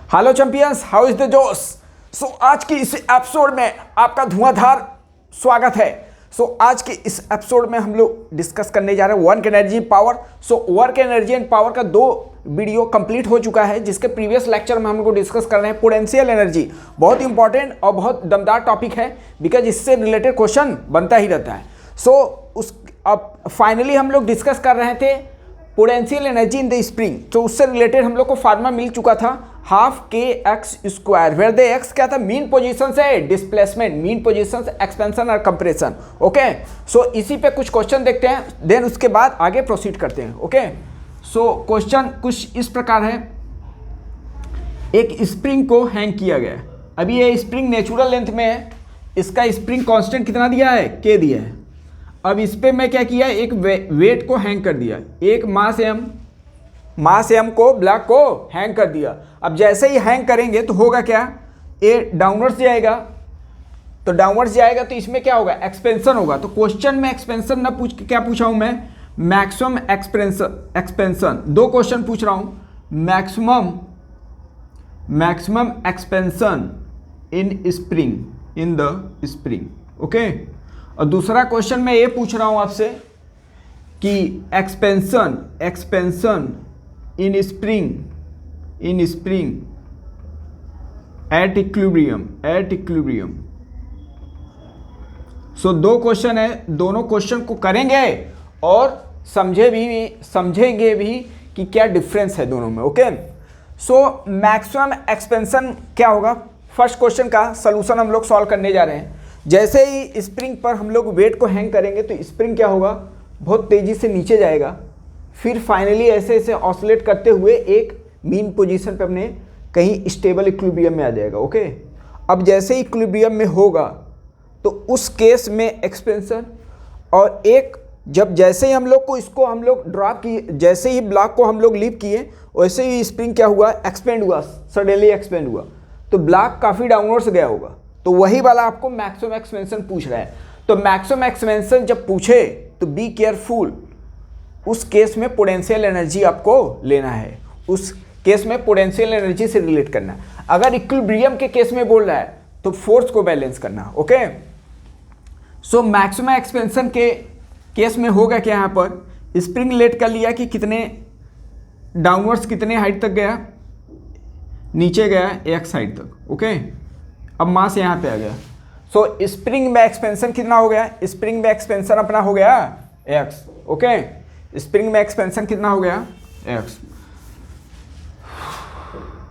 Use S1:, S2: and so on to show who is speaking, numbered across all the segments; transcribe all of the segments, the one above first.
S1: Hello champions, how is the जोश। सो आज की इस एपिसोड में आपका धुआंधार स्वागत है। आज के इस एपिसोड में हम लोग डिस्कस करने जा रहे हैं work energy power. Work energy and power का 2 वीडियो कंप्लीट हो चुका है, जिसके प्रीवियस लेक्चर में हम लोग डिस्कस कर रहे हैं पोटेंशियल एनर्जी। बहुत इंपॉर्टेंट और बहुत दमदार टॉपिक है, बिकॉज इससे रिलेटेड क्वेश्चन बनता ही रहता है। अब फाइनली हम लोग डिस्कस कर रहे थे potential energy in the spring. तो उससे रिलेटेड हम लोग को फार्मूला मिल चुका था हाफ के x square, where the x क्या था, मीन पोजीशन से डिस्प्लेसमेंट, मीन पोजीशन से एक्सपेंशन और कंप्रेशन। ओके, इसी पे कुछ क्वेश्चन देखते हैं, देन उसके बाद आगे प्रोसीड करते हैं। ओके, क्वेश्चन कुछ इस प्रकार है। एक स्प्रिंग को हैंग किया गया है। अभी ये स्प्रिंग नेचुरल लेंथ में है, इसका स्प्रिंग कांस्टेंट कितना दिया है, के दिया है। अब इस पे मैं क्या किया, एक वेट को हैंग कर दिया, एक मास एम को ब्लॉक को हैंग कर दिया। अब जैसे ही हैंग करेंगे तो होगा क्या, ए डाउनवर्ड्स जाएगा, तो डाउनवर्ड्स जाएगा तो इसमें क्या होगा, एक्सपेंशन होगा। तो क्वेश्चन में एक्सपेंशन ना पूछ के क्या पूछा हूं मैं, मैक्सिमम एक्सपेंशन। 2 क्वेश्चन पूछ रहा हूं, maximum expansion in the spring. Okay, और दूसरा क्वेश्चन मैं ये पूछ रहा हूं आपसे कि expansion in spring at equilibrium. 2 question है, दोनों क्वेश्चन को करेंगे और समझेंगे भी कि क्या डिफरेंस है दोनों में। ओके, मैक्सिमम एक्सपेंशन क्या होगा, फर्स्ट क्वेश्चन का सलूशन हम लोग सॉल्व करने जा रहे हैं। जैसे ही स्प्रिंग पर हम लोग वेट को हैंग करेंगे तो स्प्रिंग क्या होगा, बहुत तेजी से नीचे जाएगा, फिर फाइनली ऐसे ऐसे ऑसिलेट करते हुए एक मीन पोजीशन पे अपने कहीं स्टेबल इक्विलिब्रियम में आ जाएगा। ओके, अब जैसे ही इक्विलिब्रियम में होगा तो उस केस में एक्सपेंशन, और एक जब जैसे ही हम लोग ड्रॉप किए, जैसे ही ब्लॉक को हम लोग लीव किए, वैसे ही स्प्रिंग क्या हुआ, एक्सपेंड हुआ, सडनली एक्सपेंड हुआ, तो ब्लॉक काफ़ी डाउनवर्ड्स गया होगा। तो वही वाला आपको मैक्सिमम एक्सपेंशन पूछ रहा है। तो मैक्सिमम एक्सपेंशन जब पूछे तो बी केयरफुल, उस केस में पोटेंशियल एनर्जी आपको लेना है, उस केस में पोटेंशियल एनर्जी से रिलेट करना है। अगर इक्विलिब्रियम के केस में बोल रहा है तो फोर्स को बैलेंस करना। ओके, मैक्सिमम एक्सपेंशन के केस में होगा क्या, यहाँ पर स्प्रिंग लेट कर लिया कि कितने डाउनवर्ड्स, कितने हाइट तक गया, नीचे गया एक्स हाइट तक। ओके, अब मास यहाँ पे आ गया। स्प्रिंग में एक्सपेंशन कितना हो गया, स्प्रिंग में एक्सपेंशन अपना हो गया एक्स। ओके, स्प्रिंग में एक्सपेंशन कितना हो गया, एक्स।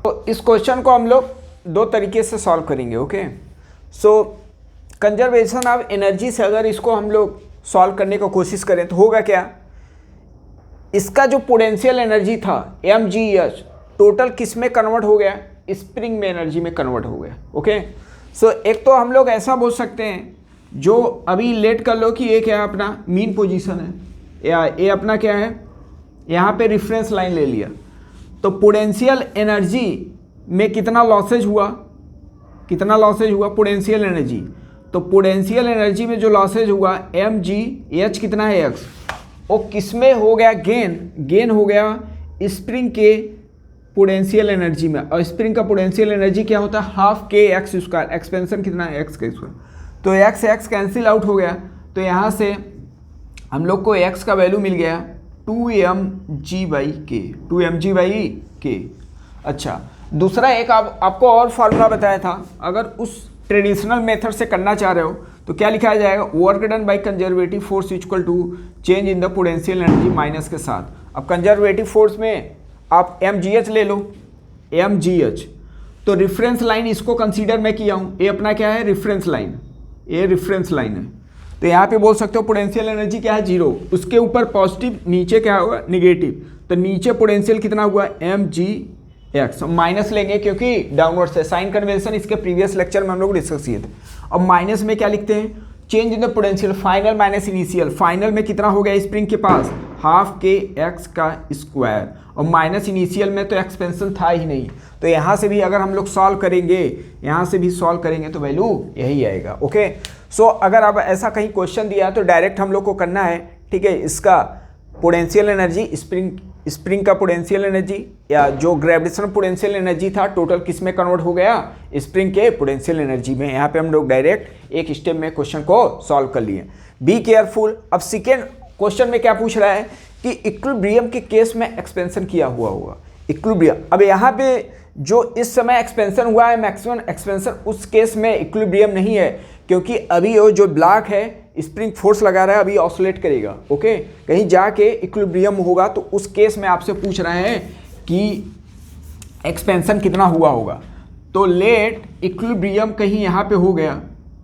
S1: तो इस क्वेश्चन को हम लोग 2 तरीके से सॉल्व करेंगे। ओके, कंजर्वेशन ऑफ एनर्जी से अगर इसको हम लोग सॉल्व करने की कोशिश करें तो होगा क्या, इसका जो पोटेंशियल एनर्जी था mgh टोटल किस में कन्वर्ट हो गया, स्प्रिंग में एनर्जी में कन्वर्ट हो गया। ओके, एक तो हम लोग ऐसा बोल सकते हैं, जो अभी लेट कर लो कि ये क्या है, अपना मीन पोजीशन है, या ये अपना क्या है, यहाँ पे रेफरेंस लाइन ले लिया, तो पोटेंशियल एनर्जी में कितना लॉसेज हुआ, पोटेंशियल एनर्जी। तो पोटेंशियल एनर्जी में जो लॉसेज हुआ mgh कितना है, x, और किस में हो गया, गेन हो गया स्प्रिंग के पोटेंशियल एनर्जी में। और स्प्रिंग का पोटेंशियल एनर्जी क्या होता है, हाफ के एक्स स्क्वायर, एक्सपेंशन कितना है, एक्स का स्क्वायर, तो एक्स कैंसिल आउट हो गया। तो यहाँ से हम लोग को एक्स का वैल्यू मिल गया 2mg/k। अच्छा, दूसरा एक आपको और फार्मूला बताया था, अगर उस ट्रेडिशनल मेथड से करना चाह रहे हो तो क्या लिखा जाएगा, work done by conservative force equal to change in the potential energy minus के साथ। अब कंजर्वेटिव फोर्स में आप mgh ले लो, mgh, तो रेफरेंस लाइन इसको कंसीडर मैं किया हूँ, ये अपना क्या है, रेफरेंस लाइन, ये रेफरेंस लाइन है। तो यहाँ पे बोल सकते हो पोटेंशियल एनर्जी क्या है, 0, उसके ऊपर पॉजिटिव, नीचे क्या होगा, निगेटिव, तो नीचे पोटेंशियल कितना हुआ, mgx, माइनस लेंगे क्योंकि डाउनवर्ड से, साइन कन्वेंशन इसके प्रीवियस लेक्चर में हम लोग डिस्कस किए थे। अब माइनस में क्या लिखते हैं, change in the potential, final minus initial, final में कितना हो गया स्प्रिंग के पास, हाफ के एक्स का स्क्वायर, और माइनस इनिशियल में तो एक्सपेंशन था ही नहीं। तो यहाँ से भी अगर हम लोग सॉल्व करेंगे, यहाँ से भी सॉल्व करेंगे तो वैल्यू यही आएगा। ओके, अगर अब ऐसा कहीं क्वेश्चन दिया है तो डायरेक्ट हम लोग को करना है, ठीक है, इसका पोटेंशियल एनर्जी स्प्रिंग स्प्रिंग का पोटेंशियल एनर्जी या जो ग्रेविटेशनल पोटेंशियल एनर्जी था टोटल किस में कन्वर्ट हो गया, स्प्रिंग के पोटेंशियल एनर्जी में। यहाँ पे हम लोग डायरेक्ट एक स्टेप में क्वेश्चन को सॉल्व कर लिए। Be careful. अब सेकेंड क्वेश्चन में क्या पूछ रहा है कि इक्विलिब्रियम के केस में एक्सपेंशन किया हुआ होगा। इक्विलिब्रियम, अब यहाँ पे जो इस समय एक्सपेंशन हुआ है मैक्सिमम एक्सपेंशन, उस केस में इक्विलिब्रियम नहीं है, क्योंकि अभी वो जो ब्लॉक है स्प्रिंग फोर्स लगा रहा है, अभी ऑसिलेट करेगा। ओके, कहीं जाके इक्विलिब्रियम होगा, तो उस केस में आपसे पूछ रहे हैं कि एक्सपेंशन कितना हुआ होगा। तो लेट इक्विलिब्रियम कहीं यहाँ पे हो गया,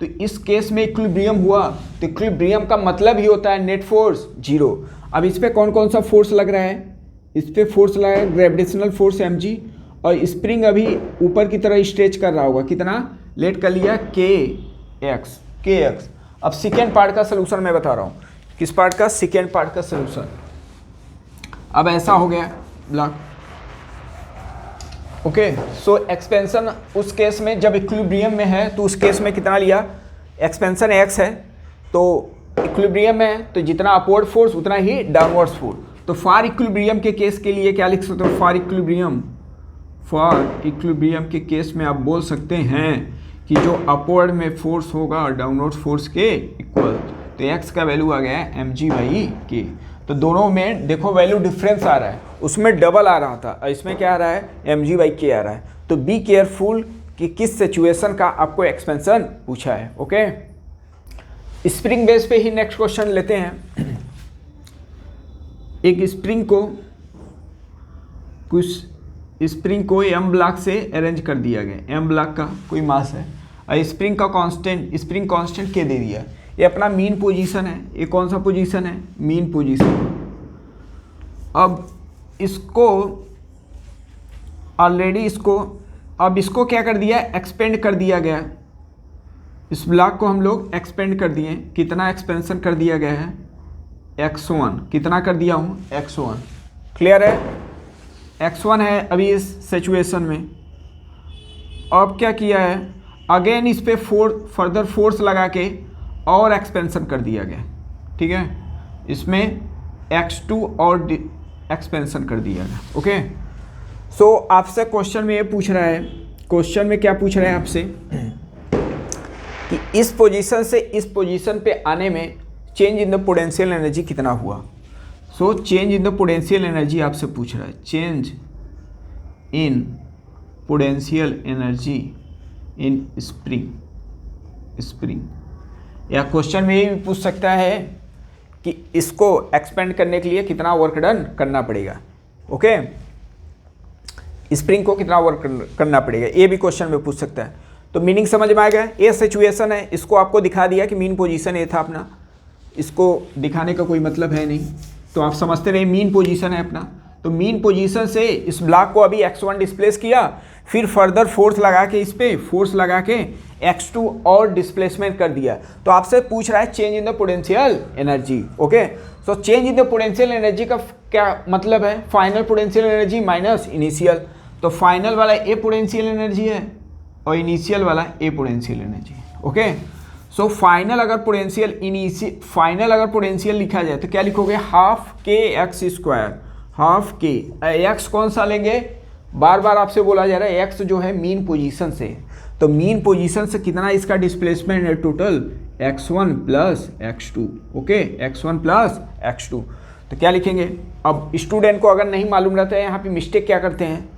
S1: तो इस केस में इक्विलिब्रियम हुआ, तो इक्विलिब्रियम का मतलब ही होता है नेट फोर्स 0। अब इस पर कौन कौन सा फोर्स लग रहा है, इस पर फोर्स लगा है ग्रेविटेशनल फोर्स mg, और स्प्रिंग अभी ऊपर की तरह स्ट्रेच कर रहा होगा, कितना लेट कर लिया kx। अब सेकेंड पार्ट का सलूशन मैं बता रहा हूँ, किस पार्ट का, सेकेंड पार्ट का सलूशन। अब ऐसा हो गया ब्लॉक। ओके, सो एक्सपेंशन उस केस में जब इक्विलिब्रियम में है, तो उस केस में कितना लिया, एक्सपेंशन x है, तो इक्विलिब्रियम में है, तो जितना अपवर्ड फोर्स उतना ही डाउनवर्ड फोर्स। तो फॉर इक्विलिब्रियम के केस के लिए क्या लिख सकते हो, फॉर इक्विलिब्रियम के केस में आप बोल सकते हैं कि जो अपवर्ड में फोर्स होगा डाउनवर्ड फोर्स के इक्वल, तो x का वैल्यू आ गया है mg/k। तो दोनों में देखो वैल्यू डिफरेंस आ रहा है, उसमें डबल आ रहा था और इसमें क्या आ रहा है, mg/k आ रहा है। तो बी केयरफुल कि किस सिचुएशन का आपको एक्सपेंशन पूछा है। ओके, स्प्रिंग बेस पे ही नेक्स्ट क्वेश्चन लेते हैं। एक स्प्रिंग को m ब्लॉक से अरेंज कर दिया गया, m ब्लॉक का कोई मास है और स्प्रिंग कांस्टेंट k दे दिया। ये अपना मीन पोजीशन है, ये कौन सा पोजीशन है, मीन पोजीशन। अब इसको ऑलरेडी इसको क्या कर दिया, एक्सपेंड कर दिया गया। इस ब्लॉक को हम लोग एक्सपेंड कर दिए, कितना एक्सपेंशन कर दिया गया है, x1, कितना कर दिया हूँ, x1। क्लियर है, x1 है अभी इस सिचुएशन में। अब क्या किया है, अगेन इस पे फर्दर फोर्स लगा के और एक्सपेंशन कर दिया गया। ठीक है, इसमें x2 और एक्सपेंशन कर दिया गया। ओके, सो आपसे क्वेश्चन में ये पूछ रहा है, क्वेश्चन में क्या पूछ रहे हैं आपसे कि इस पोजीशन से इस पोजीशन पे आने में change in the potential energy कितना हुआ। सो change in the potential energy आपसे पूछ रहा है, change in potential energy in spring. या क्वेश्चन में ये भी पूछ सकता है कि इसको एक्सपेंड करने के लिए कितना वर्क डन करना पड़ेगा। ओके, स्प्रिंग को कितना वर्क करना पड़ेगा, ये भी क्वेश्चन में पूछ सकता है। तो मीनिंग समझ में आ गया, ये सिचुएशन है, इसको आपको दिखा दिया कि मीन पोजीशन ये था अपना, इसको दिखाने का कोई मतलब है नहीं, तो आप समझते रहे मीन पोजीशन है अपना। तो मीन पोजीशन से इस ब्लॉक को अभी x1 डिस्प्लेस किया, फिर फर्दर फोर्स लगा के इस पे फोर्स लगा के x2 और डिस्प्लेसमेंट कर दिया। तो आपसे पूछ रहा है change in the potential energy. Okay, so change in the potential energy का क्या मतलब है, final potential energy minus initial. तो फाइनल वाला ए पोटेंशियल एनर्जी है और इनिशियल वाला a potential energy. Okay, so final अगर पोटेंशियल लिखा जाए तो क्या लिखोगे, हाफ के एक्स स्क्वायर, हाफ के एक्स कौन सा लेंगे, बार बार आपसे बोला जा रहा है एक्स जो है मीन पोजीशन से, तो मीन पोजीशन से कितना इसका डिस्प्लेसमेंट है total, x1 plus x2। Okay, x1 plus x2। तो क्या लिखेंगे, अब स्टूडेंट को अगर नहीं मालूम रहता है, यहाँ पे मिस्टेक क्या करते हैं,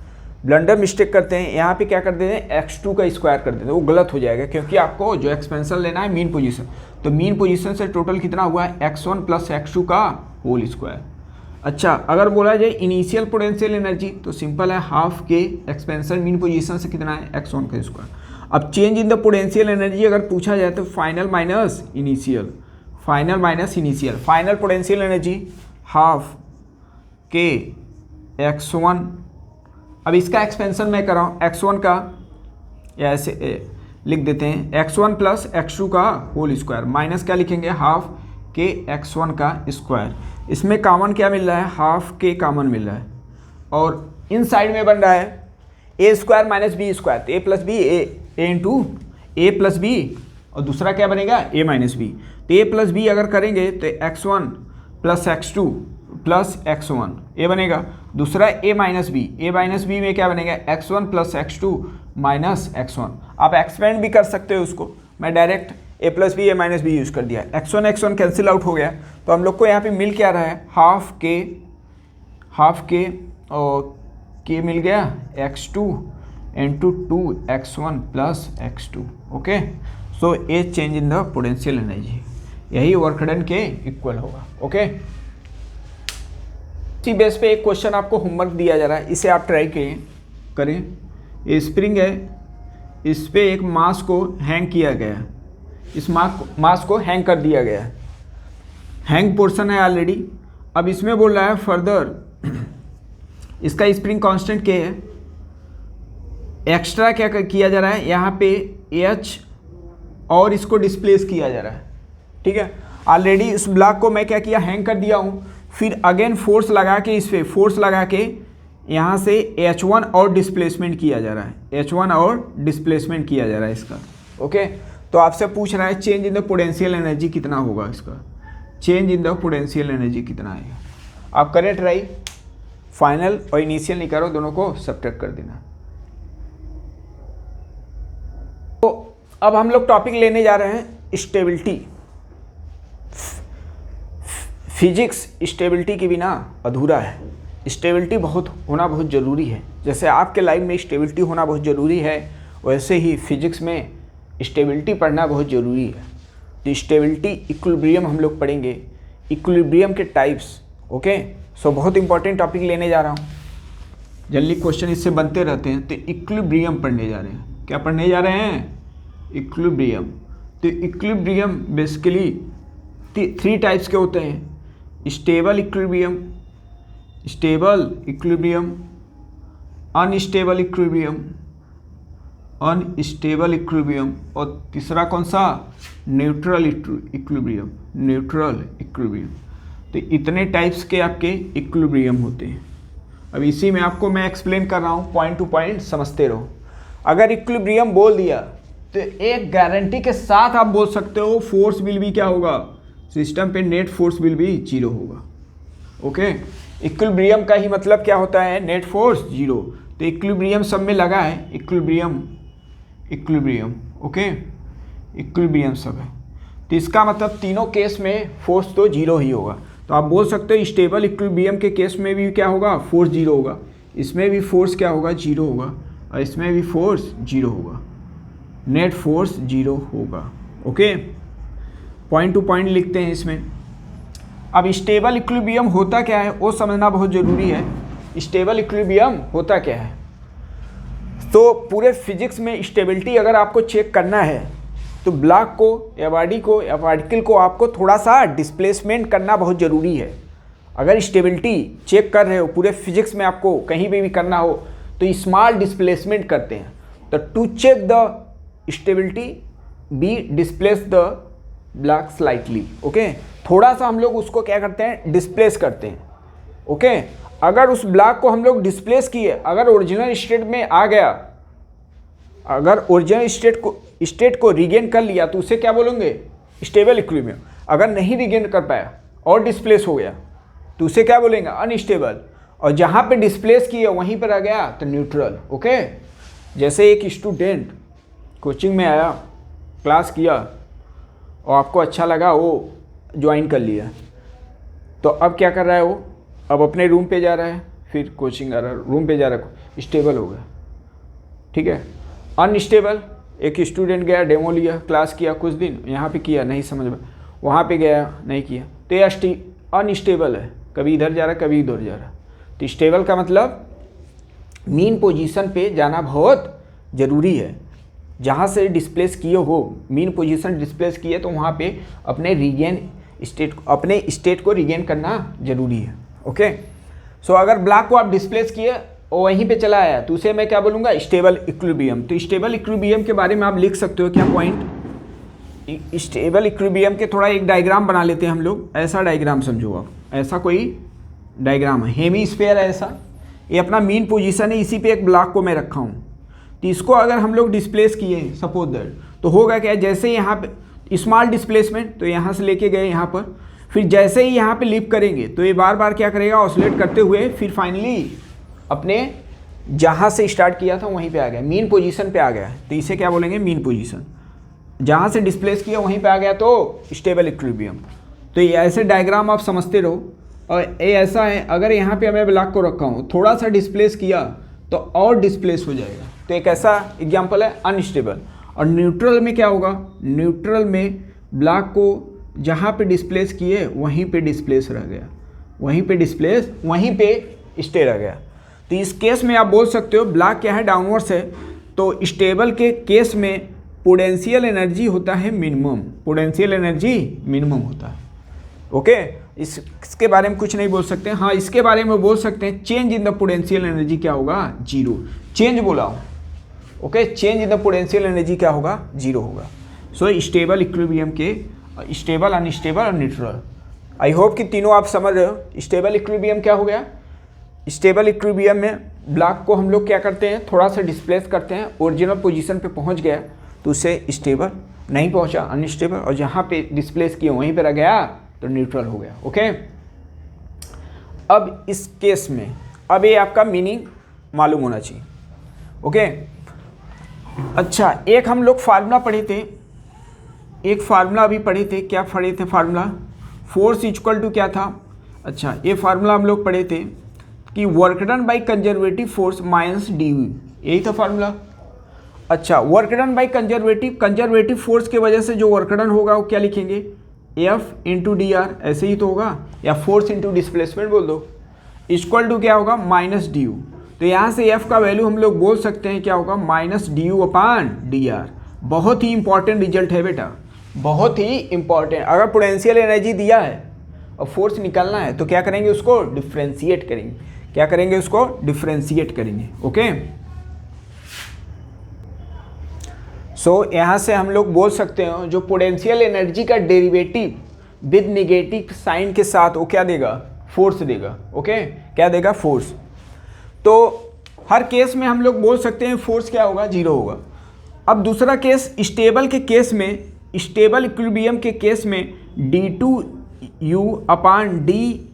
S1: ब्लंडर मिस्टेक करते हैं, यहाँ पे क्या कर देते हैं, x2 का स्क्वायर कर देते हैं, वो गलत हो जाएगा, क्योंकि आपको जो एक्सपेंशन लेना है मीन पोजीशन। तो मीन पोजीशन से टोटल कितना हुआ है, x1 प्लस x2 का होल स्क्वायर। अच्छा, अगर बोला जाए इनिशियल पोटेंशियल एनर्जी तो सिंपल है, हाफ के एक्सपेंशन मीन पोजीशन से कितना है, x1 का स्क्वायर। अब change in the potential energy अगर पूछा जाए तो final minus initial, final potential energy half के x1। अब इसका एक्सपेंशन मैं कर रहा हूँ, x1 का, या ऐसे लिख देते हैं x1 प्लस x2 का होल स्क्वायर, माइनस क्या लिखेंगे, हाफ के x1 का स्क्वायर। इसमें कॉमन क्या मिल रहा है, हाफ के कॉमन मिल रहा है, और इन साइड में बन रहा है ए स्क्वायर माइनस बी स्क्वायर, तो ए प्लस बी, ए इंटू ए प्लस बी, और दूसरा क्या बनेगा, ए माइनस बी। तो ए प्लस बी अगर करेंगे तो x1 plus x2 plus x1 ये बनेगा। दूसरा a माइनस बी में क्या बनेगा x1 plus x2 minus x1। आप एक्सपेंड भी कर सकते हो उसको, मैं direct a plus B A minus B use कर दिया। x1 कैंसिल आउट हो गया, तो हम लोग को यहाँ पे मिल क्या रहा है हाफ के और k मिल गया x2 into 2x1 plus x2। Okay, so A change in the potential energy, यही वर्क डन के इक्वल होगा। ओके, इसी बेस पे एक क्वेश्चन आपको होमवर्क दिया जा रहा है, इसे आप ट्राई करें। ये स्प्रिंग है, इस पे एक मास को हैंग किया गया है, इस मास को हैंग कर दिया गया है, हैंग पोर्शन है ऑलरेडी। अब इसमें बोल रहा है फर्दर इसका स्प्रिंग कांस्टेंट क्या है, एक्स्ट्रा क्या किया जा रहा है यहाँ पे एच और इसको डिस्प्लेस किया जा रहा है। ठीक है, ऑलरेडी इस ब्लॉक को मैं क्या किया, हैंग कर दिया हूँ, फिर अगेन फोर्स लगा के इस पे फोर्स लगा के यहाँ से H1 और डिस्प्लेसमेंट किया जा रहा है, H1 और डिस्प्लेसमेंट किया जा रहा है इसका। ओके, तो आपसे पूछ रहा है change in the potential energy कितना होगा, इसका change in the potential energy कितना आएगा। आप करें ट्राई, फाइनल और इनिशियल नहीं करो, दोनों को सब्ट्रैक्ट कर देना। तो अब हम लोग टॉपिक लेने जा रहे हैं स्टेबिलिटी। फिजिक्स स्टेबिलिटी के बिना अधूरा है, स्टेबिलिटी होना बहुत ज़रूरी है। जैसे आपके लाइफ में स्टेबिलिटी होना बहुत ज़रूरी है, वैसे ही फिजिक्स में स्टेबिलिटी पढ़ना बहुत ज़रूरी है। तो स्टेबिलिटी इक्विलिब्रियम हम लोग पढ़ेंगे, इक्विलिब्रियम के टाइप्स। ओके, सो बहुत इंपॉर्टेंट टॉपिक लेने जा रहा हूँ, जल्दी क्वेश्चन इससे बनते रहते हैं। तो इक्विलिब्रियम पढ़ने जा रहे हैं, क्या पढ़ने जा रहे हैं, इक्विलिब्रियम। तो इक्विलिब्रियम बेसिकली 3 टाइप्स के होते हैं, स्टेबल इक्विलिब्रियम, अनस्टेबल इक्विलिब्रियम और तीसरा कौन सा, न्यूट्रल इक्विलिब्रियम। तो इतने टाइप्स के आपके इक्विलिब्रियम होते हैं। अब इसी में आपको मैं एक्सप्लेन कर रहा हूँ, पॉइंट टू पॉइंट समझते रहो। अगर इक्विलिब्रियम बोल दिया तो एक गारंटी के साथ आप बोल सकते हो फोर्स विल भी क्या होगा, सिस्टम पे नेट फोर्स विल भी 0 होगा। ओके, इक्विलिब्रियम का ही मतलब क्या होता है, नेट फोर्स 0। तो इक्विलिब्रियम सब में लगा है, इक्विलिब्रियम। ओके, इक्विलिब्रियम सब है, तो इसका मतलब तीनों केस में फोर्स तो 0 ही होगा। तो आप बोल सकते हो स्टेबल इक्विलिब्रियम के केस में भी क्या होगा, फोर्स 0 होगा, इसमें भी फोर्स क्या होगा, 0 होगा, और इसमें भी फोर्स 0 होगा, नेट फोर्स 0 होगा। ओके, पॉइंट टू पॉइंट लिखते हैं इसमें। अब स्टेबल इक्विलिब्रियम होता क्या है वो समझना बहुत ज़रूरी है। स्टेबल इक्विलिब्रियम होता क्या है, तो पूरे फिजिक्स में स्टेबिलिटी अगर आपको चेक करना है तो ब्लॉक को या बॉडी को या पार्टिकल को आपको थोड़ा सा डिस्प्लेसमेंट करना बहुत ज़रूरी है। अगर स्टेबिलिटी चेक कर रहे हो पूरे फिजिक्स में, आपको कहीं भी करना हो तो स्मॉल डिस्प्लेसमेंट करते हैं। तो to check the stability be displace the block slightly. Okay, थोड़ा सा हम लोग उसको क्या करते हैं, डिस्प्लेस करते हैं। ओके, अगर उस ब्लॉक को हम लोग डिस्प्लेस किए, अगर ओरिजिनल स्टेट में आ गया, अगर ओरिजिनल स्टेट को रिगेन कर लिया तो उसे क्या बोलेंगे, स्टेबल इक्विलिब्रियम। अगर नहीं रिगेन कर पाया और डिस्प्लेस हो गया तो उसे क्या बोलेंगे, अनस्टेबल। और जहाँ पे डिस्प्लेस किया वहीं पर आ गया तो न्यूट्रल। ओके, जैसे एक स्टूडेंट कोचिंग में आया, क्लास किया और आपको अच्छा लगा, वो ज्वाइन कर लिया, तो अब क्या कर रहा है वो, अब अपने रूम पे जा रहा है, फिर कोचिंग आ रहा है, रूम पे जा रहा है, स्टेबल हो गया। ठीक है, अनस्टेबल, एक स्टूडेंट गया, डेमो लिया, क्लास किया कुछ दिन, यहाँ पे किया नहीं समझ में, वहाँ पे गया नहीं किया, तो ये अनस्टेबल है, कभी इधर जा रहा कभी इधर जा रहा। तो स्टेबल का मतलब मीन पोजीशन पे जाना बहुत ज़रूरी है। जहाँ से डिस्प्लेस किए हो, मीन पोजीशन डिस्प्लेस किए तो वहाँ पे अपने स्टेट को रिगेन करना ज़रूरी है। ओके, सो अगर ब्लॉक को आप डिस्प्लेस किए और वहीं पे चला आया तो उसे मैं क्या बोलूँगा, स्टेबल इक्विलिब्रियम। तो स्टेबल इक्विलिब्रियम के बारे में आप लिख सकते हो क्या पॉइंट, स्टेबल इक्विलिब्रियम के थोड़ा एक डायग्राम बना लेते हैं हम लोग। ऐसा डायग्राम समझो आप, ऐसा कोई डायग्राम है, हेमी स्फीयर है ऐसा, ये अपना मीन पोजीशन है, इसी पे एक ब्लॉक को मैं रखा हूँ। तो इसको अगर हम लोग डिस्प्लेस किए सपोज दैट, तो होगा क्या, जैसे यहाँ पे स्मॉल डिस्प्लेसमेंट, तो यहाँ से लेके गए यहाँ पर, फिर जैसे ही यहाँ पे लीप करेंगे तो ये बार बार क्या करेगा, ऑसिलेट करते हुए फिर फाइनली अपने जहाँ से स्टार्ट किया था वहीं पे आ गया, मीन पोजीशन पे आ गया। तो इसे क्या बोलेंगे, मीन पोजीशन। जहाँ से डिस्प्लेस किया वहीं पे आ गया तो स्टेबल इक्विलिब्रियम। तो ये ऐसे डायग्राम आप समझते रहो। और ये ऐसा है, अगर यहाँ पे मैं ब्लॉक को रखा हूँ, थोड़ा सा डिस्प्लेस किया तो और डिस्प्लेस हो जाएगा। तो एक ऐसा एग्जाम्पल है अनस्टेबल। और न्यूट्रल में क्या होगा, न्यूट्रल में ब्लॉक को जहाँ पे डिस्प्लेस किए वहीं पे डिस्प्लेस रह गया, वहीं पे डिस्प्लेस, वहीं पे स्टे रह गया। तो इस केस में आप बोल सकते हो ब्लॉक क्या है, डाउनवर्ड्स है। तो स्टेबल के केस में पोटेंशियल एनर्जी होता है मिनिमम, पोटेंशियल एनर्जी मिनिमम होता है। ओके, इसके बारे में कुछ नहीं बोल सकते। हाँ, इसके बारे में बोल सकते हैं change in the potential energy क्या होगा, जीरो। चेंज बोला हूँ, okay, change in the potential energy क्या होगा, जीरो होगा। सो स्टेबल इक्विलिब्रियम के स्टेबल, अनस्टेबल और न्यूट्रल, आई होप कि तीनों आप समझ रहे हो। स्टेबल इक्विलिब्रियम क्या हो गया, स्टेबल इक्विलिब्रियम में ब्लॉक को हम लोग क्या करते हैं, थोड़ा सा डिस्प्लेस करते हैं, ओरिजिनल पोजीशन पे पहुंच गया तो उससे स्टेबल, नहीं पहुंचा अनस्टेबल, और जहाँ पे डिस्प्लेस किया वहीं पे रह गया तो न्यूट्रल हो गया। ओके, अब इस केस में अब ये आपका मीनिंग मालूम होना चाहिए। ओके, अच्छा, एक हम लोग फार्मूला पढ़े थे, एक फार्मूला अभी पढ़े थे। क्या पढ़े थे फार्मूला, फोर्स इक्वल टू क्या था, अच्छा ये फार्मूला हम लोग पढ़े थे कि work done by conservative force minus D you, यही था फार्मूला। अच्छा, work done by conservative force की वजह से जो वर्क डन होगा वो क्या लिखेंगे, एफ इंटू डी आर, ऐसे ही तो होगा, या फोर्स इंटू डिस्प्लेसमेंट बोल दो, इक्वल टू क्या होगा, माइनस डी यू। तो यहाँ से एफ का वैल्यू हम लोग बोल सकते हैं क्या होगा, minus D you upon d are. बहुत ही इंपॉर्टेंट रिजल्ट है बेटा, बहुत ही इंपॉर्टेंट। अगर पोटेंशियल एनर्जी दिया है और फोर्स निकालना है तो क्या करेंगे, उसको डिफ्रेंशिएट करेंगे। क्या करेंगे, उसको डिफ्रेंशिएट करेंगे। ओके, सो यहाँ से हम लोग बोल सकते हैं जो पोटेंशियल एनर्जी का डेरिवेटिव विद नेगेटिव साइन के साथ वो क्या देगा, फोर्स देगा। ओके, क्या देगा, फोर्स। तो हर केस में हम लोग बोल सकते हैं फोर्स क्या होगा, जीरो होगा। अब दूसरा केस, स्टेबल के केस में, स्टेबल इक्विलिब्रियम के केस में d two u upon d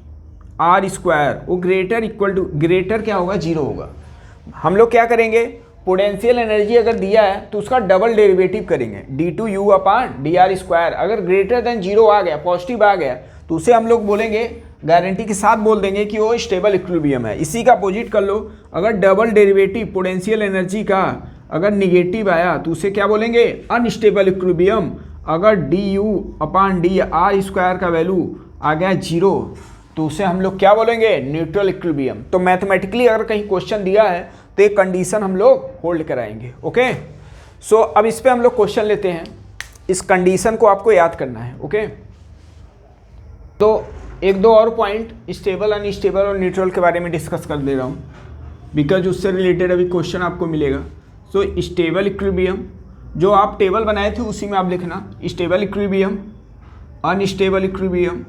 S1: r square वो ग्रेटर इक्वल टू, ग्रेटर क्या होगा, जीरो होगा। हम लोग क्या करेंगे, पोटेंशियल एनर्जी अगर दिया है तो उसका डबल डेरिवेटिव करेंगे, d two u upon d r square. अगर ग्रेटर देन जीरो आ गया, पॉजिटिव आ गया, तो उसे हम लोग बोलेंगे, गारंटी के साथ बोल देंगे कि वो स्टेबल इक्विलिब्रियम है। इसी का अपोजिट कर लो, अगर डबल डेरिवेटिव पोटेंशियल एनर्जी का अगर निगेटिव आया तो उसे क्या बोलेंगे, अनस्टेबल इक्विलिब्रियम। अगर D you upon d r square का वैल्यू आ गया जीरो तो उसे हम लोग क्या बोलेंगे, न्यूट्रल इक्विलिब्रियम। तो मैथमेटिकली अगर कहीं क्वेश्चन दिया है तो एक कंडीशन हम लोग होल्ड कराएंगे। ओके, सो अब इस पे हम लोग क्वेश्चन लेते हैं, इस कंडीशन को आपको याद करना है। ओके, तो एक दो और पॉइंट स्टेबल, अनस्टेबल और न्यूट्रल के बारे में डिस्कस कर दे रहा हूँ, बिकॉज उससे रिलेटेड अभी क्वेश्चन आपको मिलेगा। सो स्टेबल इक्विलिब्रियम, जो आप टेबल बनाए थे उसी में आप लिखना, स्टेबल इक्विलिब्रियम, अनस्टेबल इक्विलिब्रियम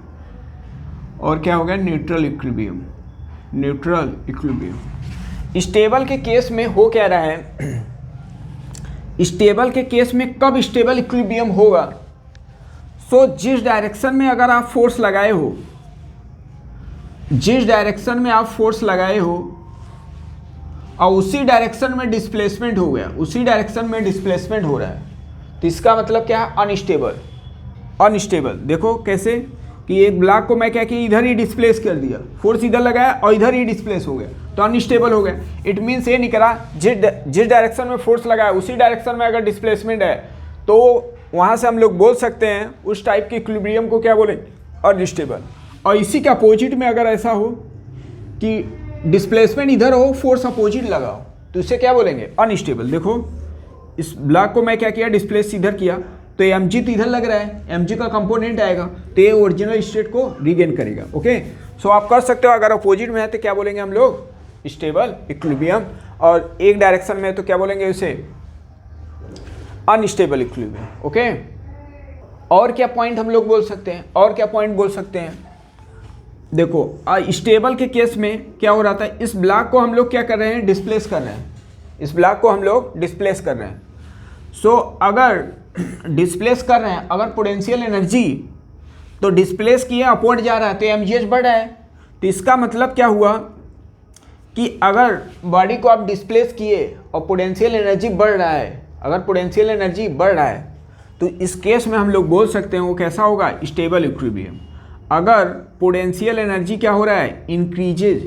S1: और क्या हो गया, neutral equilibrium. Neutral equilibrium stable के केस में हो क्या रहा है, स्टेबल के केस में कब स्टेबल इक्विलिब्रियम होगा, सो जिस डायरेक्शन में अगर आप फोर्स लगाए हो, जिस डायरेक्शन में आप फोर्स लगाए हो और उसी डायरेक्शन में डिस्प्लेसमेंट हो गया, उसी डायरेक्शन में डिस्प्लेसमेंट हो रहा है, तो इसका मतलब क्या है, अनस्टेबल। अनस्टेबल देखो कैसे कि एक ब्लॉक को मैं क्या कि इधर ही डिस्प्लेस कर दिया, फोर्स इधर लगाया और इधर ही डिस्प्लेस हो गया तो अनस्टेबल हो गया। इट मीन्स ये नहीं करा, जिस डायरेक्शन में फोर्स लगाया उसी डायरेक्शन में अगर डिस्प्लेसमेंट है तो वहाँ से हम लोग बोल सकते हैं उस टाइप के इक्विलिब्रियम को क्या बोलें, अनस्टेबल। और इसी के अपोजिट में अगर ऐसा हो कि डिस्प्लेसमेंट इधर हो, फोर्स अपोजिट लगाओ, तो इसे क्या बोलेंगे, अनस्टेबल। देखो इस ब्लॉक को मैं क्या किया, डिस्प्लेस इधर किया तो एम जी तो इधर लग रहा है, एम जी का कंपोनेंट आएगा तो ये ओरिजिनल स्टेट को रीगेन करेगा। ओके, सो आप कर सकते हो, अगर अपोजिट में है तो क्या बोलेंगे हम लोग, स्टेबल इक्विलिब्रियम, और एक डायरेक्शन में है तो क्या बोलेंगे उसे, अनस्टेबल इक्विलिब्रियम। ओके, और क्या पॉइंट हम लोग बोल सकते हैं, और क्या पॉइंट बोल सकते हैं, देखो स्टेबल के केस में क्या हो रहा था, इस ब्लॉक को हम लोग क्या कर रहे हैं, डिस्प्लेस कर रहे हैं, इस ब्लॉक को हम लोग डिस्प्लेस कर रहे हैं। सो अगर डिस्प्लेस कर रहे हैं, अगर पोटेंशियल एनर्जी तो डिस्प्लेस किए अपवर्ड जा रहा है तो mgh बढ़ रहा है। तो इसका मतलब क्या हुआ कि अगर बॉडी को आप डिस्प्लेस किए और पोटेंशियल एनर्जी बढ़ रहा है, अगर पोटेंशियल एनर्जी बढ़ रहा है तो इस केस में हम लोग बोल सकते हैं वो कैसा होगा, स्टेबल इक्विलिब्रियम। अगर पोटेंशियल एनर्जी क्या हो रहा है, इंक्रीजेज,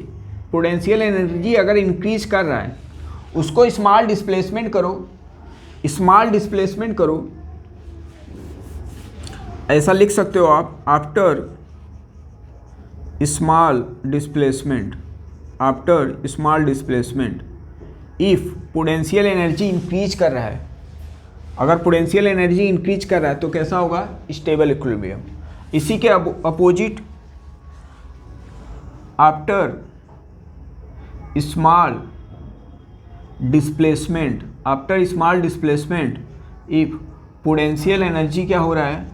S1: पोटेंशियल एनर्जी अगर इंक्रीज कर रहा है उसको स्मॉल डिस्प्लेसमेंट करो, स्मॉल डिस्प्लेसमेंट करो, ऐसा लिख सकते हो आप, after small displacement, after small displacement if potential energy increase कर रहा है, अगर पोटेंशियल एनर्जी इंक्रीज कर रहा है तो कैसा होगा, स्टेबल इक्विलिब्रियम। इसी के opposite after small displacement, after small displacement if potential energy क्या हो रहा है,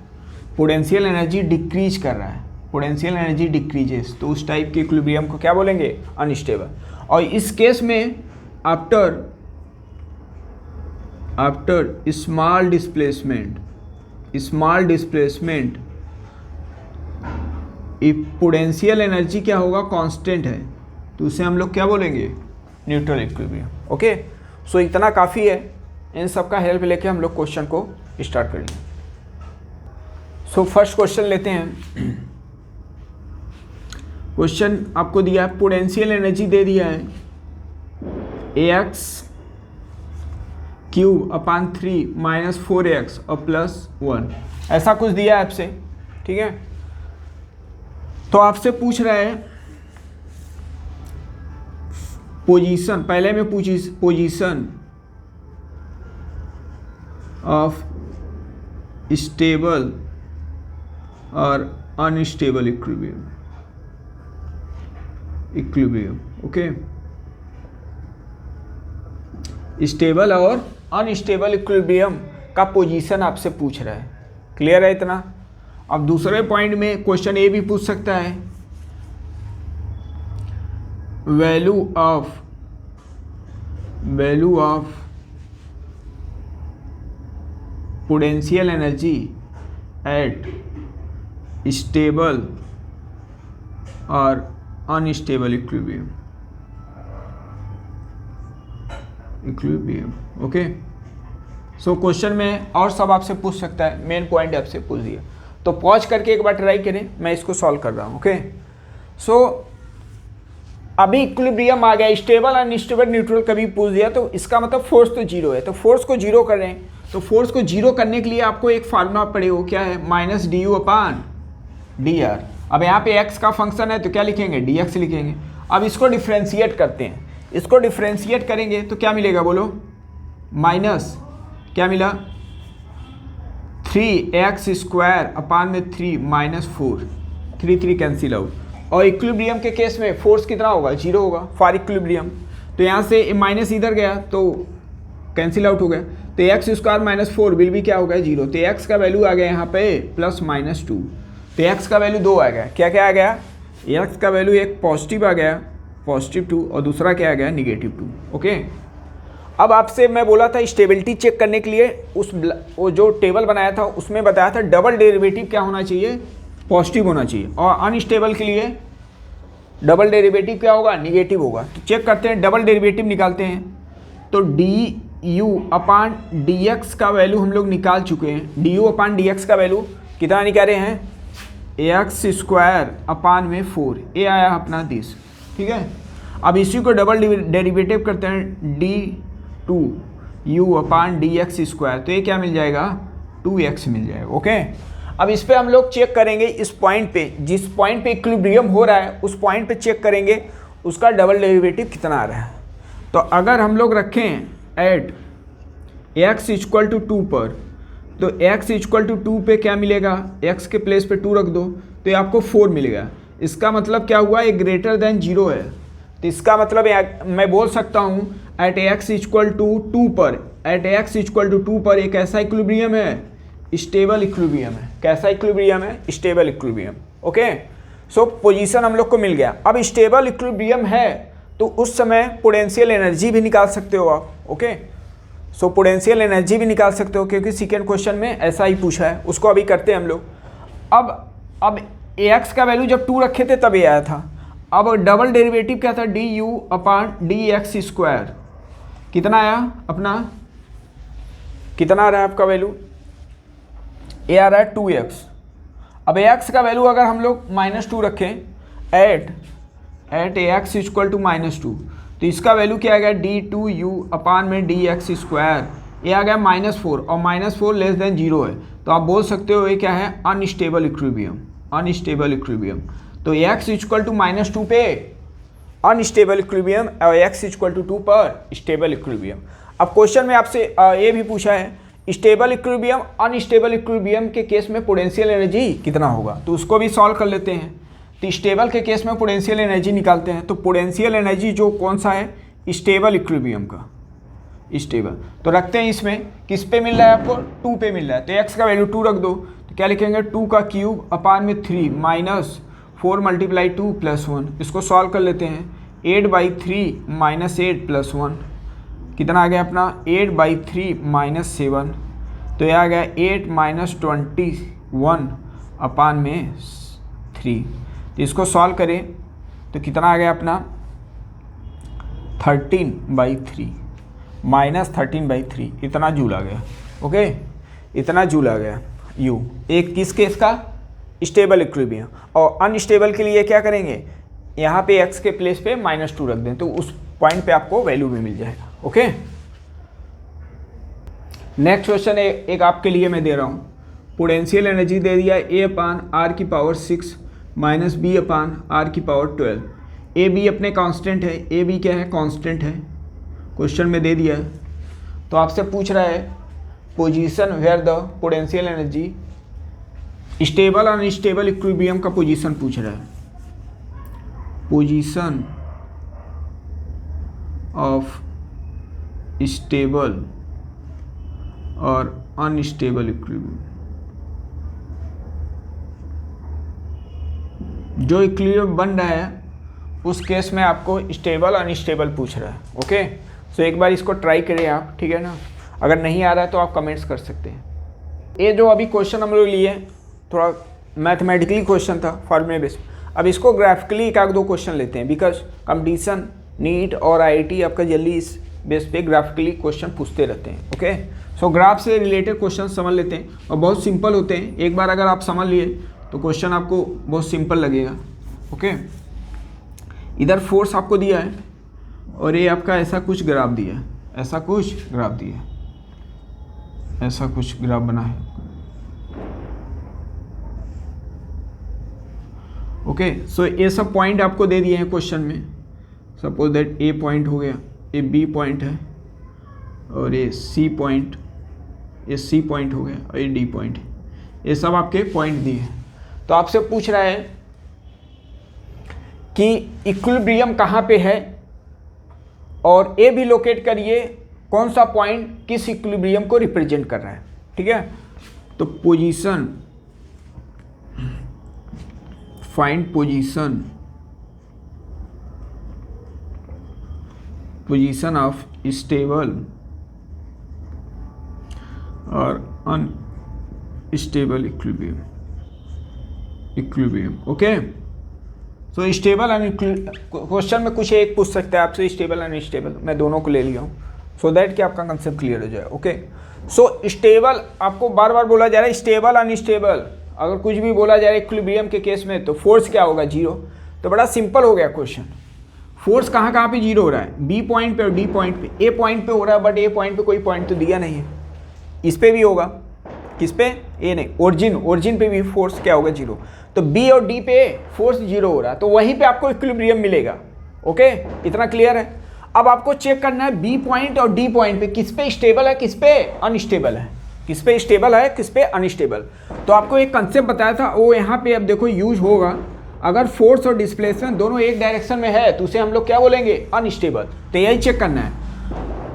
S1: पोटेंशियल एनर्जी डिक्रीज कर रहा है, पोटेंशियल एनर्जी डिक्रीजेस, तो उस टाइप के इक्विलिब्रियम को क्या बोलेंगे, अनस्टेबल। और इस केस में after small displacement, small displacement if potential energy क्या होगा, कांस्टेंट है, तो उसे हम लोग क्या बोलेंगे, न्यूट्रल इक्विलिब्रियम। ओके, सो इतना काफ़ी है, इन सब का हेल्प लेके हम लोग क्वेश्चन को स्टार्ट करेंगे। सो फर्स्ट क्वेश्चन लेते हैं। क्वेश्चन आपको दिया है, पोटेंशियल एनर्जी दे दिया है ax क्यूब अपान 3 माइनस 4x और प्लस 1, ऐसा कुछ दिया है आपसे, ठीक है। तो आपसे पूछ रहा है पोजीशन, पहले में पूछी पोजीशन ऑफ स्टेबल और अनस्टेबल इक्विलिब्रियम, ओके। स्टेबल और अनस्टेबल इक्विलिब्रियम का पोजीशन आपसे पूछ रहा है, क्लियर है इतना। अब दूसरे पॉइंट में क्वेश्चन ये भी पूछ सकता है, value of potential energy at stable और unstable equilibrium, okay. So question में और सब आपसे पूछ सकता है, मेन पॉइंट आपसे पूछ दिया, तो पॉज करके एक बार ट्राई करें, मैं इसको सॉल्व कर रहा हूँ, ओके। सो अभी इक्विलिब्रियम आ गया, स्टेबल अनस्टेबल न्यूट्रल कभी पूछ दिया, तो इसका मतलब फोर्स तो जीरो है, तो फोर्स को जीरो कर रहे हैं, तो फोर्स को जीरो करने के लिए आपको एक फार्मूला पड़े, वो क्या है, minus D you upon d are. अब यहाँ पे x का फंक्शन है तो क्या लिखेंगे, dx लिखेंगे। अब इसको डिफ्रेंशिएट करते हैं, इसको डिफ्रेंशिएट करेंगे तो क्या मिलेगा बोलो, माइनस क्या मिला 3x स्क्वायर अपान में 3 माइनस 4, 3 कैंसिल आउट। और इक्विलिब्रियम के केस में फोर्स कितना होगा, जीरो होगा फॉर इक्विलिब्रियम, तो यहाँ से माइनस इधर गया तो कैंसिल आउट हो गया, तो एक्स स्क्वायर माइनस 4 विल भी क्या हो गया, जीरो। तो एक्स का वैल्यू आ गया यहाँ पे प्लस माइनस 2, तो एक्स का वैल्यू 2 आ गया, क्या क्या आ गया, एक्स का वैल्यू एक पॉजिटिव आ गया, पॉजिटिव 2, और दूसरा क्या आ गया, निगेटिव 2, ओके। अब आपसे मैं बोला था स्टेबिलिटी चेक करने के लिए वो जो टेबल बनाया था उसमें बताया था डबल डेरिवेटिव क्या होना चाहिए, पॉजिटिव होना चाहिए, और अनस्टेबल के लिए डबल डेरिवेटिव क्या होगा, निगेटिव होगा। तो चेक करते हैं, डबल डेरिवेटिव निकालते हैं, तो D you upon d x का वैल्यू हम लोग निकाल चुके हैं, D you upon d x का वैल्यू कितना निकाले हैं, एक्स स्क्वायर अपान में 4, ये आया अपना दिस, ठीक है। अब इसी को डबल डेरिवेटिव करते हैं, d two u upon d x square, तो ये क्या मिल जाएगा, 2x मिल जाएगा, ओके। अब इस पे हम लोग चेक करेंगे, इस पॉइंट पे, जिस पॉइंट पे इक्विलिब्रियम हो रहा है उस पॉइंट पे चेक करेंगे उसका डबल डेरिवेटिव कितना आ रहा है। तो अगर हम लोग रखें एट x इक्वल टू 2 पर, तो x इक्वल टू 2 पे क्या मिलेगा, x के प्लेस पे 2 रख दो तो ये आपको 4 मिलेगा। इसका मतलब क्या हुआ, ये ग्रेटर देन 0 है, तो इसका मतलब मैं बोल सकता हूँ एट x इक्वल टू 2 पर, एट x इक्वल टू 2 पर एक ऐसा इक्विलिब्रियम है, स्टेबल इक्विलिब्रियम है। कैसा इक्विलिब्रियम है, स्टेबल इक्विलिब्रियम, ओके। सो पोजीशन हम लोग को मिल गया। अब स्टेबल इक्विलिब्रियम है तो उस समय पोटेंशियल एनर्जी भी निकाल सकते हो आप, ओके। सो पोटेंशियल एनर्जी भी निकाल सकते हो क्योंकि सेकेंड क्वेश्चन में ऐसा ही पूछा है, उसको अभी करते हैं हम लोग। अब अब ax का वैल्यू जब 2 रखे थे तब ये आया था। अब डबल डेरिवेटिव क्या था, du/dx², कितना आया अपना, कितना आ रहा है आपका वैल्यू, ये आ रहा है 2x। अब ax का वैल्यू अगर हम लोग -2 रखें एट ax = -2, तो इसका वैल्यू क्या आ गया, d2u/dx², ये आ गया -4, और -4 लेस देन 0 है, तो आप बोल सकते हो ये क्या है, अनस्टेबल इक्विलिब्रियम, अनस्टेबल इक्विलिब्रियम। तो x = -2 पे अनस्टेबल इक्विलिब्रियम और x = 2 पर स्टेबल इक्विलिब्रियम। अब क्वेश्चन में आपसे ये भी पूछा है, स्टेबल इक्विलिब्रियम अनस्टेबल इक्विलिब्रियम के केस में पोटेंशियल एनर्जी कितना होगा, तो उसको भी सॉल्व कर लेते हैं। तो स्टेबल के केस में पोटेंशियल एनर्जी निकालते हैं, तो पोटेंशियल एनर्जी जो कौन सा है, स्टेबल इक्विलिब्रियम का, स्टेबल। तो रखते हैं इसमें, किस पे मिल रहा है आपको, 2 पे मिल रहा है, तो x का वैल्यू 2 रख दो, तो क्या लिखेंगे, 2 का क्यूब अपान में 3 -4 × 2 + 1, इसको सॉल्व कर लेते हैं। 8/3 -8 + 1 कितना आ गया अपना, 8/3 -7, तो यह आ गया 8 - 21 अपान में 3। तो इसको सॉल्व करें तो कितना आ गया अपना, 13/3 -13/3, इतना जूल आ गया। ओके, इतना जूल आ गया यू। एक किस केस का, स्टेबल इक्विलिब्रियम। और अनस्टेबल के लिए क्या करेंगे, यहाँ पे x के प्लेस पे -2 रख दें, तो उस पॉइंट पे आपको वैल्यू भी मिल जाएगा। ओके, नेक्स्ट क्वेश्चन एक आपके लिए मैं दे रहा हूँ। पोटेंशियल एनर्जी दे दिया है a/r⁶ - b/r⁴। ए बी अपने कांस्टेंट है, ए बी क्या है, कांस्टेंट है, क्वेश्चन में दे दिया है। तो आपसे पूछ रहा है position where the potential energy, stable और अनस्टेबल इक्विलिब्रियम का पोजीशन पूछ रहा है, पोजीशन ऑफ स्टेबल और अनस्टेबल इक्विलिब्रियम। जो इक्विलिब्रियम बन रहा है उस केस में आपको स्टेबल अनस्टेबल पूछ रहा है। ओके, सो एक बार इसको ट्राई करें आप, ठीक है ना। अगर नहीं आ रहा है तो आप कमेंट्स कर सकते हैं। ये जो अभी क्वेश्चन हम लोग लिए थोड़ा मैथमेटिकली क्वेश्चन था, फॉर्मूले बेस। अब इसको ग्राफिकली एक आध दो क्वेश्चन लेते हैं, बिकॉज कंपटीशन नीट और आईआईटी आपका जल्दी इस बेस पे ग्राफिकली क्वेश्चन पूछते रहते हैं। ओके, सो ग्राफ से रिलेटेड क्वेश्चन समझ लेते हैं और बहुत सिंपल होते हैं। एक बार अगर आप समझ लिए तो क्वेश्चन आपको बहुत सिंपल लगेगा। ओके, इधर फोर्स आपको दिया है और ये आपका ऐसा कुछ ग्राफ दिया है, ऐसा कुछ ग्राफ दिया है, ऐसा कुछ ग्राफ बना है। ओके, सो ये सब पॉइंट आपको दे दिए हैं क्वेश्चन में। सपोज दैट ए पॉइंट हो गया, ये बी पॉइंट है और ये सी पॉइंट, ये सी पॉइंट हो गया और ये डी पॉइंट है। ये सब आपके पॉइंट दिए हैं। तो आपसे पूछ रहा है कि इक्विलिब्रियम कहाँ पे है और ए भी लोकेट करिए कौन सा पॉइंट किस इक्विलिब्रियम को रिप्रेजेंट कर रहा है। ठीक है, तो position, find position, position of stable और unstable equilibrium. Okay, so stable question में कुछ एक पूछ सकता है आपसे, स्टेबल अनस्टेबल, मैं दोनों को ले लिया हूँ सो दैट कि आपका कंसेप्ट क्लियर हो जाए। ओके, सो स्टेबल आपको बार बार बोला जा रहा है, स्टेबल अनस्टेबल अगर कुछ भी बोला जा रहा है इक्विलिब्रियम के केस में तो फोर्स क्या होगा, जीरो। तो बड़ा सिंपल हो गया क्वेश्चन। फोर्स कहाँ कहाँ पे जीरो हो रहा है, बी पॉइंट पे और डी पॉइंट पे। ए पॉइंट पे हो रहा है बट ए पॉइंट पे कोई पॉइंट तो दिया नहीं है। इस पे भी होगा, किस पे, ए नहीं, ओरिजिन पे भी फोर्स क्या होगा, जीरो। तो बी और डी पे फोर्स जीरो हो रहा है तो वहीं पे आपको इक्विलिब्रियम मिलेगा। ओके, इतना क्लियर है। अब आपको चेक करना है बी पॉइंट और डी पॉइंट पे किस पे स्टेबल है, किस पे अनस्टेबल है, किस पे स्टेबल है, किस पे अनस्टेबल। तो आपको एक कंसेप्ट बताया था वो यहाँ पे अब देखो यूज होगा। अगर फोर्स और डिस्प्लेसमेंट दोनों एक डायरेक्शन में है तो उसे हम लोग क्या बोलेंगे, अनस्टेबल। तो यही चेक करना है।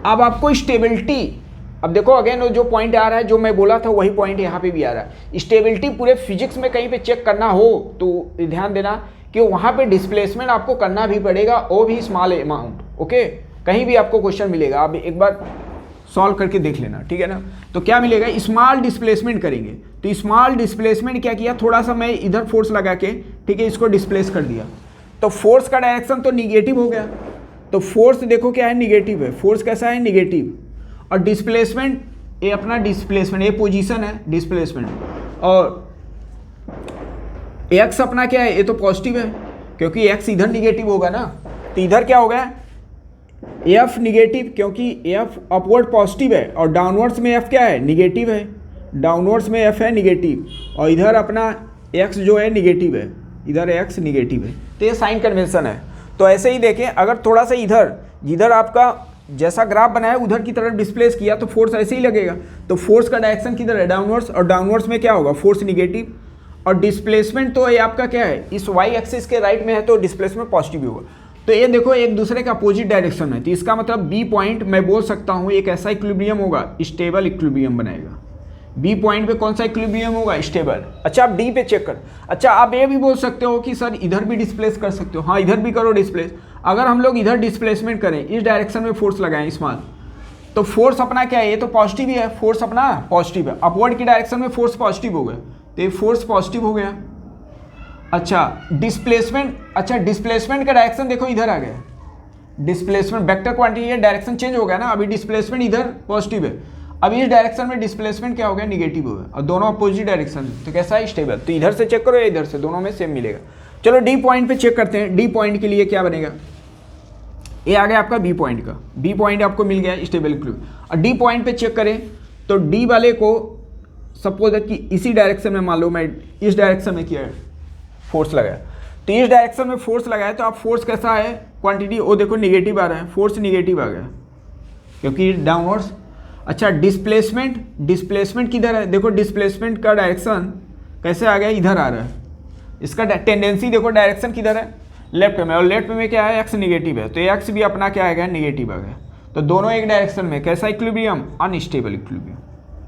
S1: अब आपको स्टेबिलिटी, अब देखो अगेन जो पॉइंट आ रहा है जो मैं बोला था वही पॉइंट यहाँ पे भी आ रहा है। स्टेबिलिटी पूरे फिजिक्स में कहीं पे चेक करना हो तो ध्यान देना कि वहाँ पे डिस्प्लेसमेंट आपको करना भी पड़ेगा, वो भी स्मॉल अमाउंट। ओके, कहीं भी आपको क्वेश्चन मिलेगा, आप एक बार सॉल्व करके देख लेना, ठीक है ना। तो क्या मिलेगा, स्मॉल डिस्प्लेसमेंट करेंगे, तो स्मॉल डिस्प्लेसमेंट क्या किया, थोड़ा सा मैं इधर फोर्स लगा के, ठीक है, इसको डिस्प्लेस कर दिया, तो फोर्स का डायरेक्शन तो निगेटिव हो गया, तो फोर्स देखो क्या है, निगेटिव है, फोर्स कैसा है, निगेटिव। और डिस्प्लेसमेंट, ये अपना डिस्प्लेसमेंट, ये पोजीशन है डिस्प्लेसमेंट, और एक्स अपना क्या है, ये तो पॉजिटिव है, क्योंकि एक्स इधर निगेटिव होगा ना, तो इधर क्या हो गया, एफ निगेटिव, क्योंकि एफ अपवर्ड पॉजिटिव है और डाउनवर्ड्स में एफ क्या है, निगेटिव है, डाउनवर्ड्स में एफ है निगेटिव, और इधर अपना एक्स जो है निगेटिव है, इधर एक्स निगेटिव है, तो ये साइन कन्वेंशन है। तो ऐसे ही देखें, अगर थोड़ा सा इधर जिधर आपका जैसा ग्राफ बनाया उधर की तरफ डिस्प्लेस किया तो फोर्स ऐसे ही लगेगा, तो फोर्स का डायरेक्शन किधर है, डाउनवर्ड्स, और डाउनवर्ड्स में क्या होगा, फोर्स निगेटिव, और डिस्प्लेसमेंट तो ये आपका क्या है, इस वाई एक्सिस के राइट में है, तो डिस्प्लेसमेंट पॉजिटिव होगा। तो ये देखो एक दूसरे का अपोजिट डायरेक्शन है, तो इसका मतलब बी पॉइंट मैं बोल सकता हूँ एक ऐसा इक्विलिब्रियम होगा, स्टेबल इक्विलिब्रियम बनेगा। बी पॉइंट पे कौन सा इक्विलिब्रियम होगा, स्टेबल। अच्छा आप डी पे चेक कर, अच्छा आप ये भी बोल सकते हो कि सर इधर भी डिस्प्लेस कर सकते हो, हाँ इधर भी करो डिस्प्लेस। अगर हम लोग इधर डिस्प्लेसमेंट करें, इस डायरेक्शन में फोर्स लगाएं स्मॉल, तो फोर्स अपना क्या है, ये तो पॉजिटिव ही है, फोर्स अपना पॉजिटिव है, अपवर्ड की डायरेक्शन में फोर्स पॉजिटिव हो गया, तो ये फोर्स पॉजिटिव हो गया। अच्छा डिस्प्लेसमेंट, अच्छा डिस्प्लेसमेंट का डायरेक्शन देखो इधर आ गया, डिस्प्लेसमेंट वेक्टर क्वांटिटी है, डायरेक्शन चेंज हो गया ना, अभी डिस्प्लेसमेंट इधर पॉजिटिव है, अभी इस डायरेक्शन में डिस्प्लेसमेंट क्या हो गया, निगेटिव हो गया, और दोनों अपोजिट डायरेक्शन है, तो कैसा है, स्टेबल। तो इधर से चेक करो या इधर से, दोनों में सेम मिलेगा। चलो डी पॉइंट पे चेक करते हैं, डी पॉइंट के लिए क्या बनेगा, ये आ गया आपका बी पॉइंट का, बी पॉइंट आपको मिल गया स्टेबल इक्विलिब्रियम। और डी पॉइंट पे चेक करें तो डी वाले को सपोज कि इसी डायरेक्शन में, मान लो मैं इस डायरेक्शन में किया फोर्स लगाया, तो इस डायरेक्शन में फोर्स लगाया, तो आप फोर्स कैसा है, क्वांटिटी वो देखो निगेटिव आ रहा है, फोर्स निगेटिव आ गया क्योंकि डाउनवर्ड्स। अच्छा डिस्प्लेसमेंट, डिस्प्लेसमेंट किधर है, देखो डिस्प्लेसमेंट का डायरेक्शन कैसे आ गया, इधर आ रहा है, इसका टेंडेंसी देखो डायरेक्शन किधर है, लेफ्ट में, और लेफ्ट में क्या है, एक्स निगेटिव है, तो एक्स भी अपना क्या आ गया, निगेटिव आ गया, तो दोनों एक डायरेक्शन में, कैसा equilibrium, unstable equilibrium,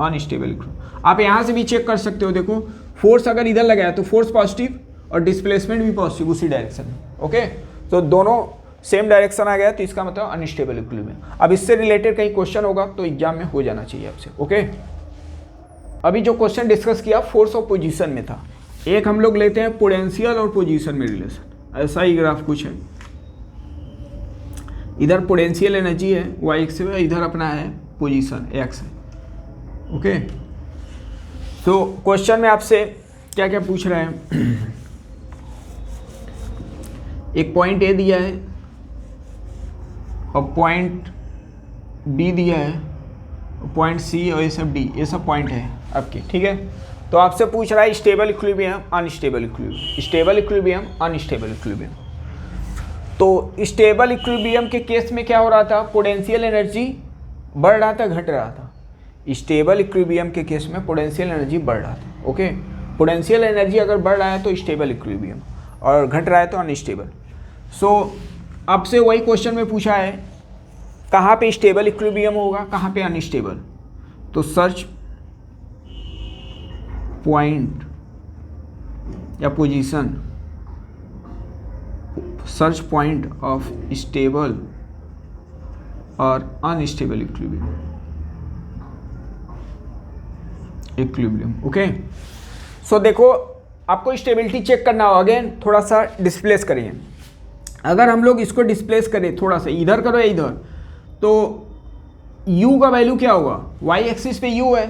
S1: unstable equilibrium. आप यहाँ से भी चेक कर सकते हो, देखो फोर्स अगर इधर लगाया तो फोर्स पॉजिटिव और डिस्प्लेसमेंट भी पॉजिटिव उसी डायरेक्शन में, ओके, तो दोनों सेम डायरेक्शन आ गया, तो इसका मतलब अनस्टेबल इक्विलिब्रियम। अब इससे रिलेटेड कहीं क्वेश्चन होगा तो एग्जाम में हो जाना चाहिए आपसे, ओके। अभी जो क्वेश्चन डिस्कस किया फोर्स और पोजीशन में था, एक हम लोग लेते हैं पोटेंशियल और पोजीशन में रिलेशन, ऐसा ही ग्राफ कुछ है, इधर पोटेंशियल एनर्जी है वाई एक्स है, इधर अपना है पोजीशन एक्स है, ओके। तो क्वेश्चन में आपसे क्या क्या पूछ रहे हैं, एक पॉइंट ए दिया है और पॉइंट बी दिया है, पॉइंट सी और ये सब डी, ये सब पॉइंट है आपके, ठीक है। तो आपसे पूछ रहा है stable equilibrium, unstable equilibrium, stable equilibrium, unstable equilibrium. तो स्टेबल इक्विलिब्रियम के केस में क्या हो रहा था, पोटेंशियल एनर्जी बढ़ रहा था, घट रहा था। स्टेबल इक्विलिब्रियम के केस में पोटेंशियल एनर्जी बढ़ रहा था, ओके। पोटेंशियल एनर्जी अगर बढ़ रहा है तो स्टेबल इक्विलिब्रियम, और घट रहा है तो अनस्टेबल। सो आपसे वही क्वेश्चन में पूछा है कहाँ पे स्टेबल इक्विलिब्रियम होगा, कहाँ पे अनस्टेबल, तो सर्च पॉइंट या position, search point of stable और अनस्टेबल इक्विलिब्रियम, ओके। सो देखो आपको स्टेबिलिटी चेक करना हो, अगेन थोड़ा सा डिस्प्लेस करिए, अगर हम लोग इसको डिस्प्लेस करें थोड़ा सा इधर करो या इधर, तो u का वैल्यू क्या होगा, y एक्सिस पे u है,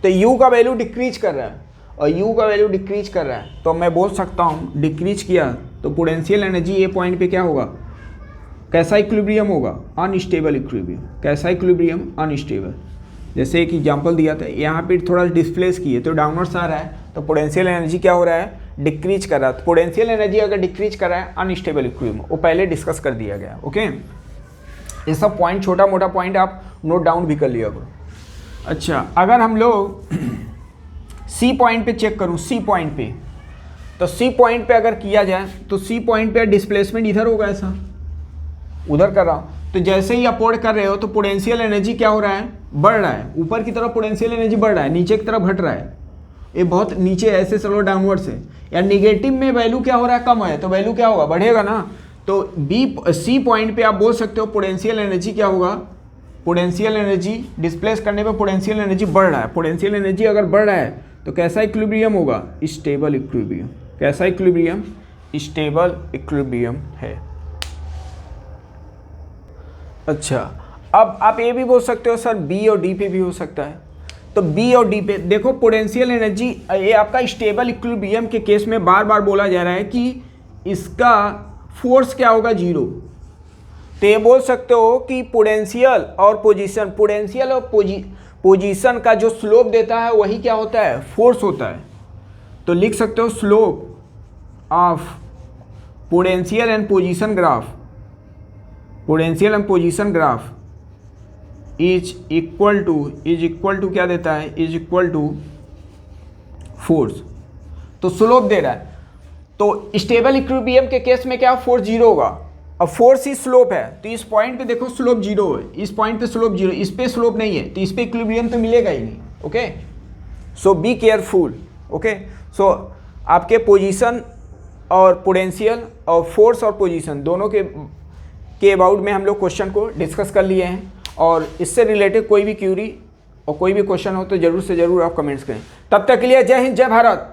S1: तो u का वैल्यू डिक्रीज कर रहा है, और u का वैल्यू डिक्रीज कर रहा है, तो मैं बोल सकता हूँ डिक्रीज किया तो पोटेंशियल एनर्जी ये पॉइंट पे क्या होगा, कैसा इक्विलिब्रियम होगा, अनस्टेबल इक्विलिब्रियम। कैसा इक्विलिब्रियम, अनस्टेबल। जैसे एक एग्जांपल दिया था, यहाँ पे थोड़ा डिस्प्लेस किए तो डाउनवर्ड्स आ रहा है, तो पोटेंशियल एनर्जी क्या हो रहा है, डिक्रीज कर रहा है। तो पोटेंशियल एनर्जी अगर डिक्रीज कर रहा है, अनस्टेबल इक्विलिब्रियम, वो पहले डिस्कस कर दिया गया, ओके। ये सब पॉइंट, छोटा मोटा पॉइंट आप नोट डाउन भी कर लिया करो। अच्छा अगर हम लोग सी पॉइंट पे चेक करूँ, सी पॉइंट पे, तो सी पॉइंट पे अगर किया जाए तो सी पॉइंट पे डिस्प्लेसमेंट इधर होगा, ऐसा उधर कर रहा हूँ, तो जैसे ही अपवर्ड कर रहे हो तो पोटेंशियल एनर्जी क्या हो रहा है, बढ़ रहा है, ऊपर की तरफ पोटेंशियल एनर्जी बढ़ रहा है, नीचे की तरफ घट रहा है, ये बहुत नीचे ऐसे चलो डाउनवर्ड से, या निगेटिव में वैल्यू क्या हो रहा है, कम है, तो वैल्यू क्या होगा, बढ़ेगा ना। तो सी पॉइंट पे आप बोल सकते हो पोटेंशियल एनर्जी क्या होगा, पोटेंशियल एनर्जी डिस्प्लेस करने पे पोटेंशियल एनर्जी बढ़ रहा है। पोटेंशियल एनर्जी अगर बढ़ रहा है तो कैसा इक्विलिब्रियम होगा? Stable equilibrium. कैसा इक्विलिब्रियम? स्टेबल इक्विलिब्रियम है। अच्छा, अब आप ये भी बोल सकते हो सर बी और डी पे भी हो सकता है। तो बी और डी पे देखो, पोटेंशियल एनर्जी ये आपका स्टेबल इक्विलिब्रियम के केस में बार बार बोला जा रहा है कि इसका फोर्स क्या होगा? जीरो। तो ये बोल सकते हो कि पोटेंशियल और पोजीशन का जो स्लोप देता है वही क्या होता है? फोर्स होता है। तो लिख सकते हो slope of potential and position graph is equal to क्या देता है? Is equal to force. तो स्लोप दे रहा है। तो स्टेबल इक्विलिब्रियम के केस में क्या? फोर्स जीरो होगा। अब फोर्स ही स्लोप है, तो इस पॉइंट पे देखो स्लोप जीरो है, इस पॉइंट पे स्लोप जीरो, इस पे स्लोप नहीं है, तो इस पे इक्विलिब्रियम तो मिलेगा ही नहीं। Okay, so be careful. Okay, so आपके पोजीशन और पोटेंशियल और फोर्स और पोजीशन दोनों के अबाउट में हम लोग क्वेश्चन को डिस्कस कर लिए हैं। और इससे रिलेटेड कोई भी क्यूरी और कोई भी क्वेश्चन हो तो जरूर से जरूर आप कमेंट्स करें। तब तक के लिए जय हिंद, जय भारत।